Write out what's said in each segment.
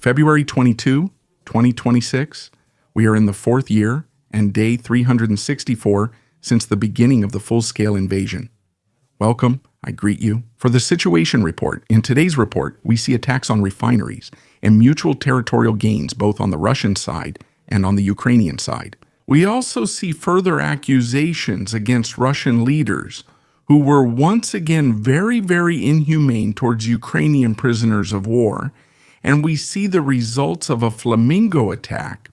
February 22, 2026. We are in the fourth year and day 364 since the beginning of the full-scale invasion. Welcome, I greet you. For the situation report, in today's report, we see attacks on refineries and mutual territorial gains both on the Russian side and on the Ukrainian side. We also see further accusations against Russian leaders who were once again very, very inhumane towards Ukrainian prisoners of war, and we see the results of a Flamingo attack.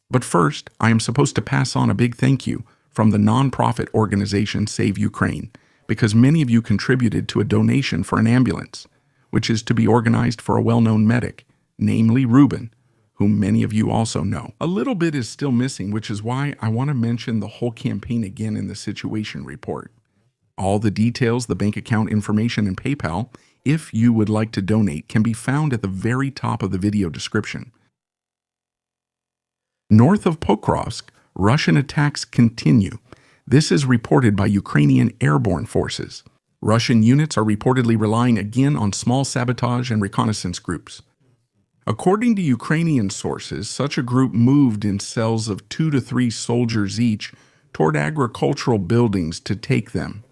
But first, I am supposed to pass on a big thank you from the nonprofit organization Save Ukraine, because many of you contributed to a donation for an ambulance, which is to be organized for a well-known medic, namely Ruben, whom many of you also know. A little bit is still missing, which is why I want to mention the whole campaign again in the situation report. All the details, the bank account information, and PayPal, if you would like to donate, can be found at the very top of the video description. North of Pokrovsk, Russian attacks continue. This is reported by Ukrainian airborne forces. Russian units are reportedly relying again on small sabotage and reconnaissance groups. According to Ukrainian sources, such a group moved in cells of 2 to 3 soldiers each toward agricultural buildings to take them.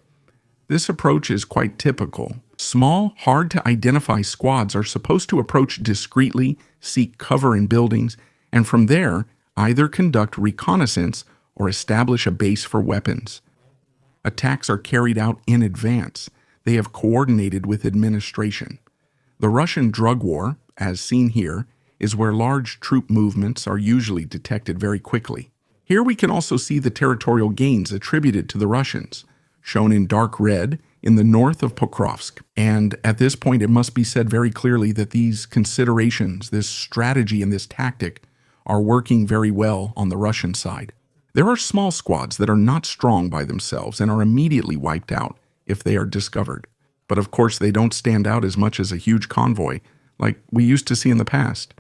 This approach is quite typical. Small, hard-to-identify squads are supposed to approach discreetly, seek cover in buildings, and from there, either conduct reconnaissance or establish a base for weapons. Attacks are carried out in advance. They have coordinated with administration. The Russian drug war, as seen here, is where large troop movements are usually detected very quickly. Here we can also see the territorial gains attributed to the Russians, shown in dark red in the north of Pokrovsk. And at this point, it must be said very clearly that these considerations, this strategy and this tactic are working very well on the Russian side. There are small squads that are not strong by themselves and are immediately wiped out if they are discovered. But of course, they don't stand out as much as a huge convoy like we used to see in the past.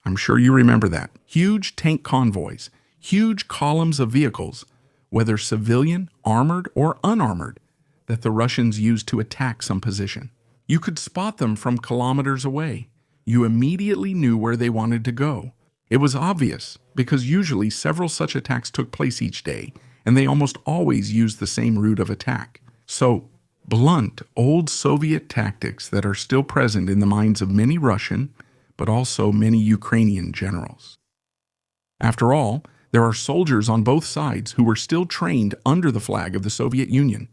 I'm sure you remember that. Huge tank convoys, huge columns of vehicles, whether civilian, armored, or unarmored, that the Russians used to attack some position. You could spot them from kilometers away. You immediately knew where they wanted to go. It was obvious because usually several such attacks took place each day, and they almost always used the same route of attack. So, blunt, old Soviet tactics that are still present in the minds of many Russian, but also many Ukrainian generals. After all, there are soldiers on both sides who were still trained under the flag of the Soviet Union,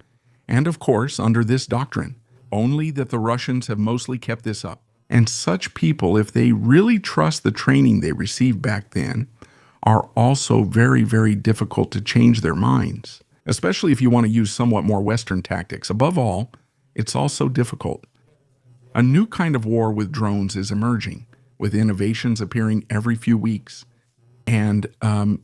and of course under this doctrine, only that the Russians have mostly kept this up. And such people, if they really trust the training they received back then, are also very, very difficult to change their minds, especially if you want to use somewhat more Western tactics. Above all, it's also difficult. A new kind of war with drones is emerging, with innovations appearing every few weeks. And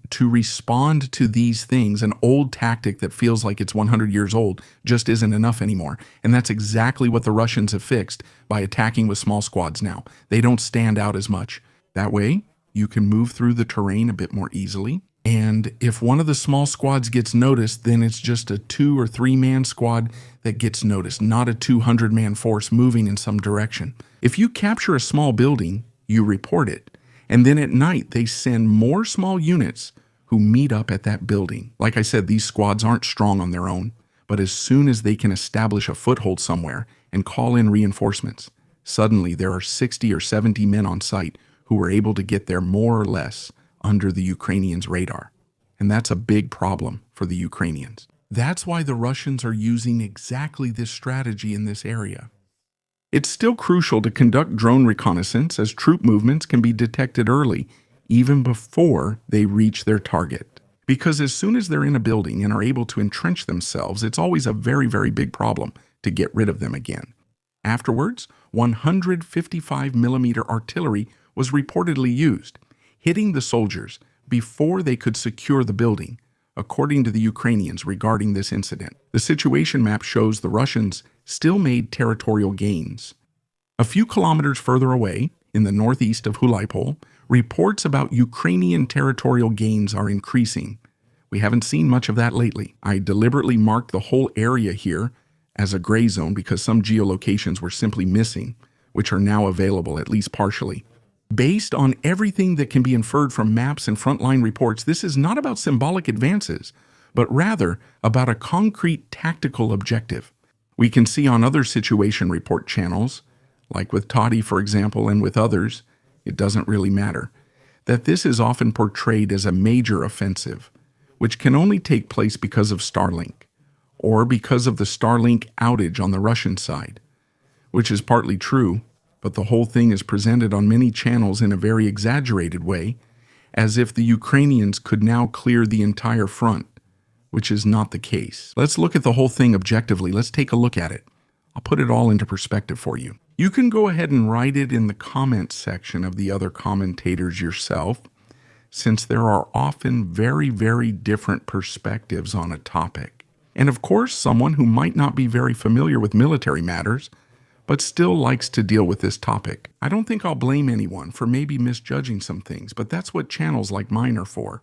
to respond to these things, an old tactic that feels like it's 100 years old just isn't enough anymore. And that's exactly what the Russians have fixed by attacking with small squads now. They don't stand out as much. That way, you can move through the terrain a bit more easily. And if one of the small squads gets noticed, then it's just a 2 or 3 man squad that gets noticed, not a 200-man force moving in some direction. If you capture a small building, you report it. And then at night, they send more small units who meet up at that building. Like I said, these squads aren't strong on their own, but as soon as they can establish a foothold somewhere and call in reinforcements, suddenly there are 60 or 70 men on site who are able to get there more or less under the Ukrainians' radar. And that's a big problem for the Ukrainians. That's why the Russians are using exactly this strategy in this area. It's still crucial to conduct drone reconnaissance as troop movements can be detected early, even before they reach their target. Because as soon as they're in a building and are able to entrench themselves, it's always a very, very big problem to get rid of them again. Afterwards, 155mm artillery was reportedly used, hitting the soldiers before they could secure the building, according to the Ukrainians regarding this incident. The situation map shows the Russians still made territorial gains. A few kilometers further away, in the northeast of Hulaypol, reports about Ukrainian territorial gains are increasing. We haven't seen much of that lately. I deliberately marked the whole area here as a gray zone because some geolocations were simply missing, which are now available at least partially. Based on everything that can be inferred from maps and frontline reports, this is not about symbolic advances, but rather about a concrete tactical objective. We can see on other situation report channels, like with Toddy, for example, and with others, it doesn't really matter, that this is often portrayed as a major offensive, which can only take place because of Starlink, or because of the Starlink outage on the Russian side, which is partly true, but the whole thing is presented on many channels in a very exaggerated way, as if the Ukrainians could now clear the entire front, which is not the case. Let's look at the whole thing objectively. Let's take a look at it. I'll put it all into perspective for you. You can go ahead and write it in the comment section of the other commentators yourself, since there are often very, very different perspectives on a topic. And of course, someone who might not be very familiar with military matters, but still likes to deal with this topic. I don't think I'll blame anyone for maybe misjudging some things, but that's what channels like mine are for.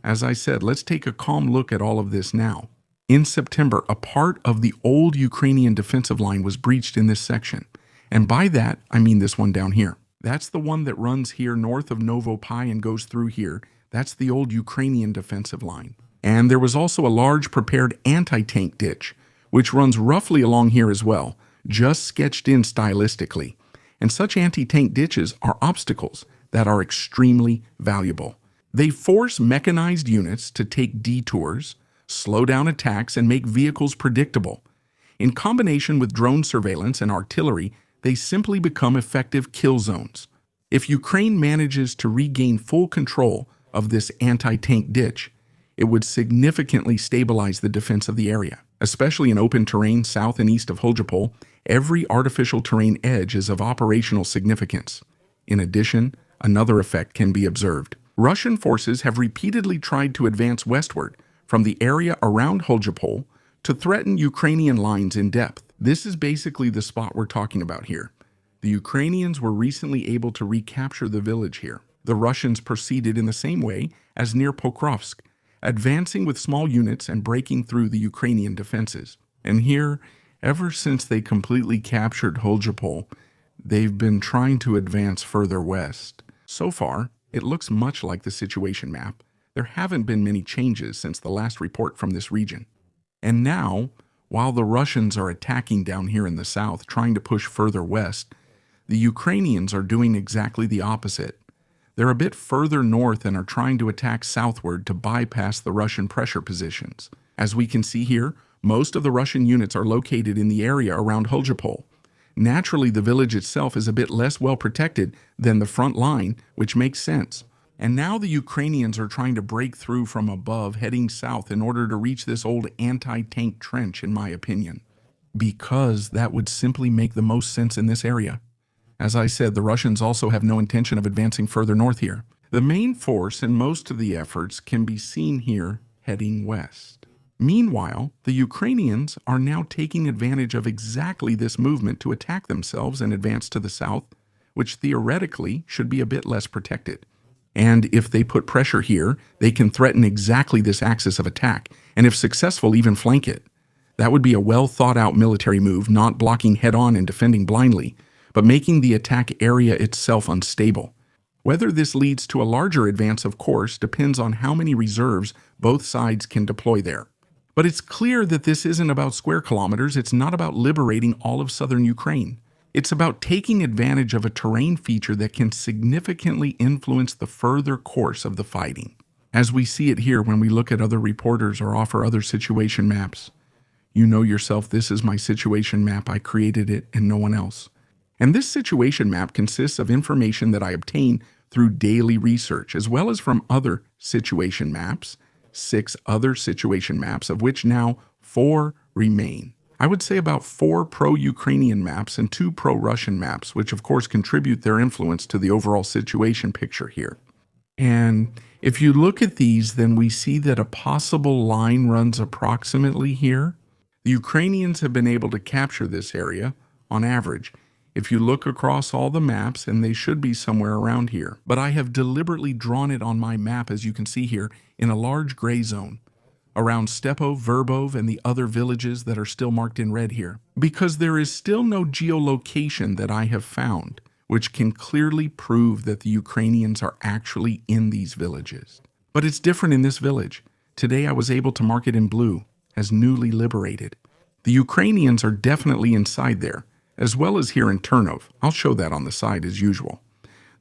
As I said, let's take a calm look at all of this now. In September, a part of the old Ukrainian defensive line was breached in this section. And by that, I mean this one down here. That's the one that runs here north of Novopai and goes through here. That's the old Ukrainian defensive line. And there was also a large prepared anti-tank ditch, which runs roughly along here as well, just sketched in stylistically. And such anti-tank ditches are obstacles that are extremely valuable. They force mechanized units to take detours, slow down attacks, and make vehicles predictable. In combination with drone surveillance and artillery, they simply become effective kill zones. If Ukraine manages to regain full control of this anti-tank ditch, it would significantly stabilize the defense of the area. Especially in open terrain south and east of Holjapol, every artificial terrain edge is of operational significance. In addition, another effect can be observed. Russian forces have repeatedly tried to advance westward from the area around Holjapol to threaten Ukrainian lines in depth. This is basically the spot we're talking about here. The Ukrainians were recently able to recapture the village here. The Russians proceeded in the same way as near Pokrovsk, advancing with small units and breaking through the Ukrainian defenses. And here, ever since they completely captured Holjapol, they've been trying to advance further west. So far, it looks much like the situation map. There haven't been many changes since the last report from this region. And now, while the Russians are attacking down here in the south, trying to push further west, the Ukrainians are doing exactly the opposite. They're a bit further north and are trying to attack southward to bypass the Russian pressure positions. As we can see here, most of the Russian units are located in the area around Holjapol. Naturally, the village itself is a bit less well protected than the front line, which makes sense. And now the Ukrainians are trying to break through from above, heading south in order to reach this old anti-tank trench, in my opinion, because that would simply make the most sense in this area. As I said, the Russians also have no intention of advancing further north here. The main force and most of the efforts can be seen here heading west. Meanwhile, the Ukrainians are now taking advantage of exactly this movement to attack themselves and advance to the south, which theoretically should be a bit less protected. And if they put pressure here, they can threaten exactly this axis of attack, and if successful, even flank it. That would be a well-thought-out military move, not blocking head-on and defending blindly, but making the attack area itself unstable. Whether this leads to a larger advance, of course, depends on how many reserves both sides can deploy there. But it's clear that this isn't about square kilometers, it's not about liberating all of southern Ukraine. It's about taking advantage of a terrain feature that can significantly influence the further course of the fighting. As we see it here when we look at other reporters or offer other situation maps. You know yourself, this is my situation map, I created it and no one else. And this situation map consists of information that I obtain through daily research, as well as from other situation maps, 6 other situation maps, of which now 4 remain. I would say about 4 pro-Ukrainian maps and 2 pro-Russian maps, which of course contribute their influence to the overall situation picture here. And if you look at these, then we see that a possible line runs approximately here. The Ukrainians have been able to capture this area on average. If you look across all the maps, and they should be somewhere around here, but I have deliberately drawn it on my map, as you can see here, in a large gray zone around Stepov, Verbov, and the other villages that are still marked in red here, because there is still no geolocation that I have found which can clearly prove that the Ukrainians are actually in these villages. But it's different in this village. Today I was able to mark it in blue, as newly liberated. The Ukrainians are definitely inside there, as well as here in Turnov. I'll show that on the side as usual.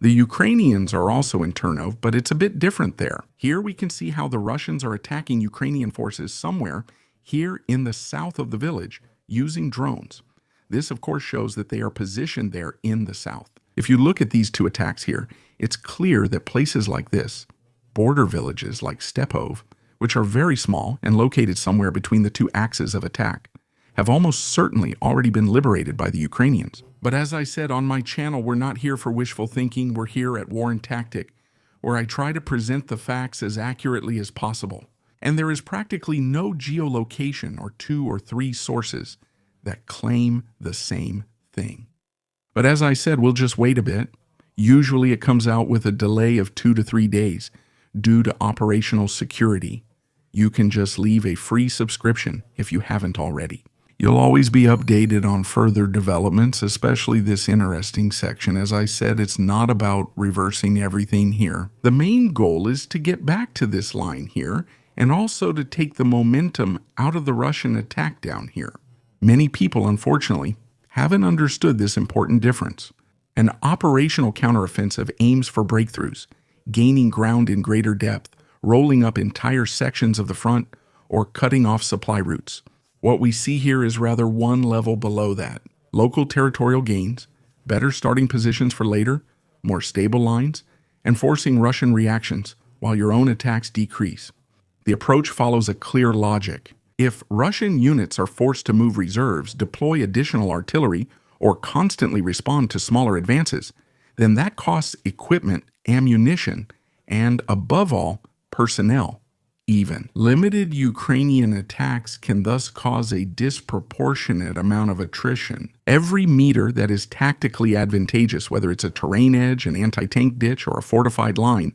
The Ukrainians are also in Turnov, but it's a bit different there. Here we can see how the Russians are attacking Ukrainian forces somewhere here in the south of the village using drones. This, of course, shows that they are positioned there in the south. If you look at these two attacks here, it's clear that places like this, border villages like Stepov, which are very small and located somewhere between the two axes of attack, have almost certainly already been liberated by the Ukrainians. But as I said on my channel, we're not here for wishful thinking. We're here at War and Tactic, where I try to present the facts as accurately as possible. And there is practically no geolocation or 2 or 3 sources that claim the same thing. But as I said, we'll just wait a bit. Usually it comes out with a delay of 2 to 3 days due to operational security. You can just leave a free subscription if you haven't already. You'll always be updated on further developments, especially this interesting section. As I said, it's not about reversing everything here. The main goal is to get back to this line here and also to take the momentum out of the Russian attack down here. Many people, unfortunately, haven't understood this important difference. An operational counteroffensive aims for breakthroughs, gaining ground in greater depth, rolling up entire sections of the front, or cutting off supply routes. What we see here is rather one level below that. Local territorial gains, better starting positions for later, more stable lines, and forcing Russian reactions while your own attacks decrease. The approach follows a clear logic. If Russian units are forced to move reserves, deploy additional artillery, or constantly respond to smaller advances, then that costs equipment, ammunition, and, above all, personnel. Even limited Ukrainian attacks can thus cause a disproportionate amount of attrition. Every meter that is tactically advantageous, whether it's a terrain edge, an anti-tank ditch, or a fortified line,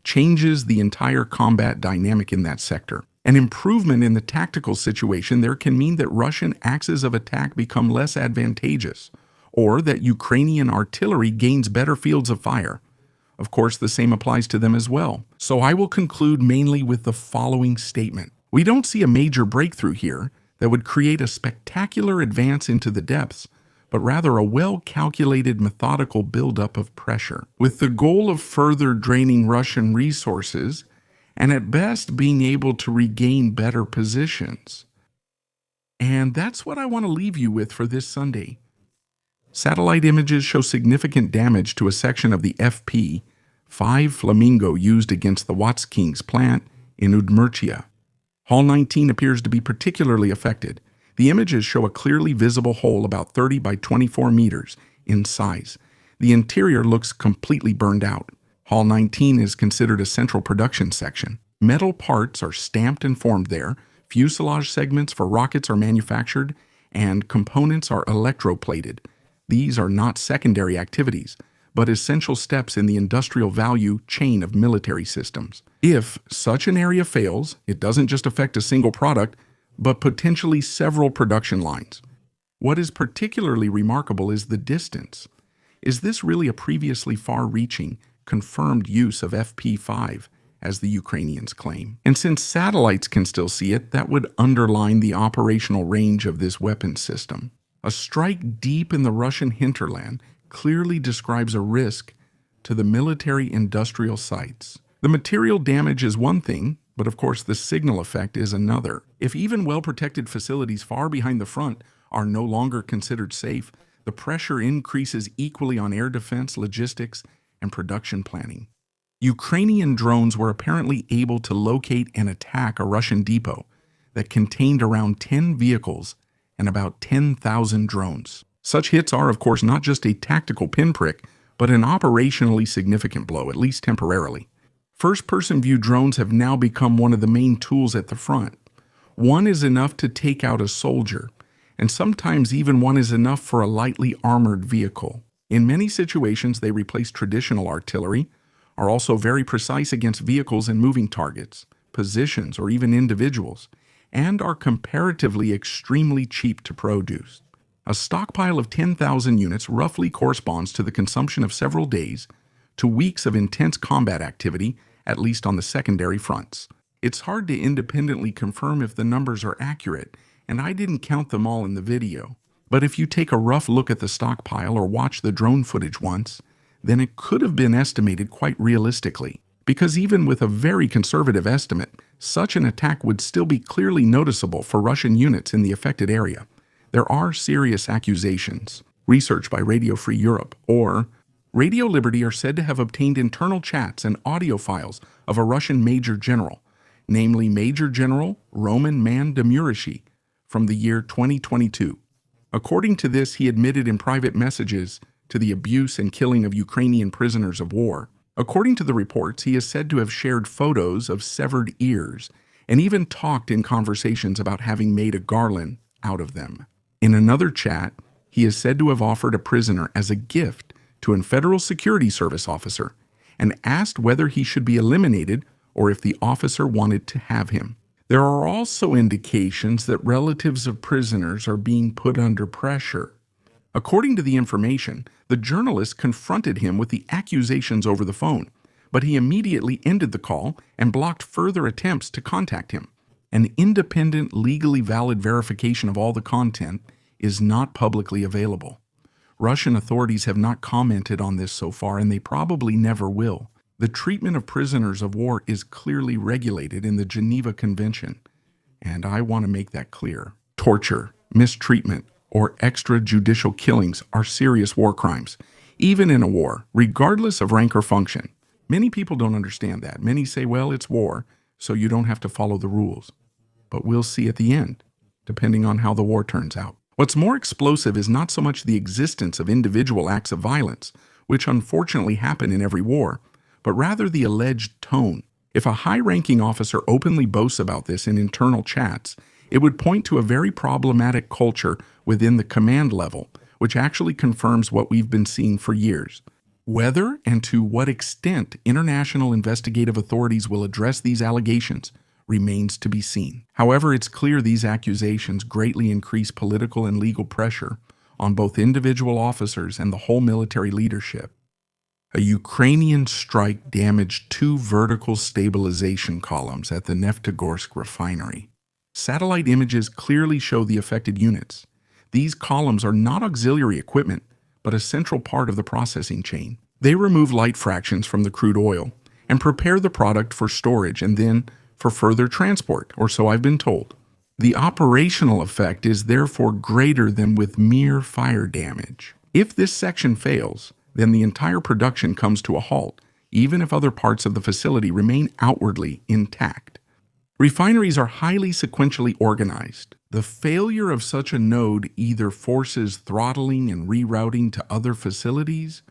changes the entire combat dynamic in that sector. An improvement in the tactical situation there can mean that Russian axes of attack become less advantageous, or that Ukrainian artillery gains better fields of fire. Of course, the same applies to them as well. So I will conclude mainly with the following statement. We don't see a major breakthrough here that would create a spectacular advance into the depths, but rather a well-calculated methodical buildup of pressure, with the goal of further draining Russian resources and at best being able to regain better positions. And that's what I want to leave you with for this Sunday. Satellite images show significant damage to a section of the FP-5 Flamingo used against the Watkins plant in Udmurtia. Hall 19 appears to be particularly affected. The images show a clearly visible hole about 30 by 24 meters in size. The interior looks completely burned out. Hall 19 is considered a central production section. Metal parts are stamped and formed there, fuselage segments for rockets are manufactured, and components are electroplated. These are not secondary activities, but essential steps in the industrial value chain of military systems. If such an area fails, it doesn't just affect a single product, but potentially several production lines. What is particularly remarkable is the distance. Is this really a previously far-reaching, confirmed use of FP5, as the Ukrainians claim? And since satellites can still see it, that would underline the operational range of this weapon system. A strike deep in the Russian hinterland clearly describes a risk to the military-industrial sites. The material damage is one thing, but of course the signal effect is another. If even well-protected facilities far behind the front are no longer considered safe, the pressure increases equally on air defense, logistics, and production planning. Ukrainian drones were apparently able to locate and attack a Russian depot that contained around 10 vehicles and about 10,000 drones. Such hits are, of course, not just a tactical pinprick, but an operationally significant blow, at least temporarily. First-person view drones have now become one of the main tools at the front. One is enough to take out a soldier, and sometimes even one is enough for a lightly armored vehicle. In many situations, they replace traditional artillery, are also very precise against vehicles and moving targets, positions, or even individuals, and are comparatively extremely cheap to produce. A stockpile of 10,000 units roughly corresponds to the consumption of several days to weeks of intense combat activity, at least on the secondary fronts. It's hard to independently confirm if the numbers are accurate, and I didn't count them all in the video. But if you take a rough look at the stockpile or watch the drone footage once, then it could have been estimated quite realistically. Because even with a very conservative estimate, such an attack would still be clearly noticeable for Russian units in the affected area. There are serious accusations. Research by Radio Free Europe or Radio Liberty are said to have obtained internal chats and audio files of a Russian major general, namely Major General Roman Demiurgy, from the year 2022. According to this, he admitted in private messages to the abuse and killing of Ukrainian prisoners of war. According to the reports, he is said to have shared photos of severed ears and even talked in conversations about having made a garland out of them. In another chat, he is said to have offered a prisoner as a gift to a Federal Security Service officer and asked whether he should be eliminated or if the officer wanted to have him. There are also indications that relatives of prisoners are being put under pressure. According to the information, the journalist confronted him with the accusations over the phone, but he immediately ended the call and blocked further attempts to contact him. An independent, legally valid verification of all the content is not publicly available. Russian authorities have not commented on this so far, and they probably never will. The treatment of prisoners of war is clearly regulated in the Geneva Convention, and I want to make that clear. Torture, mistreatment, or extrajudicial killings are serious war crimes, even in a war, regardless of rank or function. Many people don't understand that. Many say, well, it's war, so you don't have to follow the rules. But we'll see at the end, depending on how the war turns out. What's more explosive is not so much the existence of individual acts of violence, which unfortunately happen in every war, but rather the alleged tone. If a high-ranking officer openly boasts about this in internal chats, it would point to a very problematic culture within the command level, which actually confirms what we've been seeing for years. Whether and to what extent international investigative authorities will address these allegations remains to be seen. However, it's clear these accusations greatly increase political and legal pressure on both individual officers and the whole military leadership. A Ukrainian strike damaged 2 vertical stabilization columns at the Neftogorsk refinery. Satellite images clearly show the affected units. These columns are not auxiliary equipment, but a central part of the processing chain. They remove light fractions from the crude oil and prepare the product for storage and then for further transport, or so I've been told. The operational effect is therefore greater than with mere fire damage. If this section fails, then the entire production comes to a halt, even if other parts of the facility remain outwardly intact. Refineries are highly sequentially organized. The failure of such a node either forces throttling and rerouting to other facilities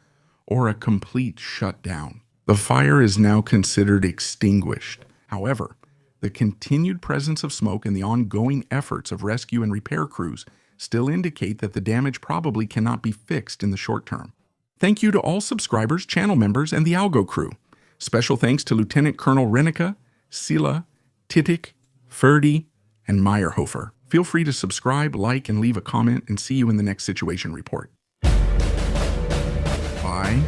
or a complete shutdown. The fire is now considered extinguished. However, the continued presence of smoke and the ongoing efforts of rescue and repair crews still indicate that the damage probably cannot be fixed in the short term. Thank you to all subscribers, channel members, and the Algo crew. Special thanks to Lieutenant Colonel Renica, Sila, Titik, Ferdi, and Meyerhofer. Feel free to subscribe, like, and leave a comment, and see you in the next situation report. Bye.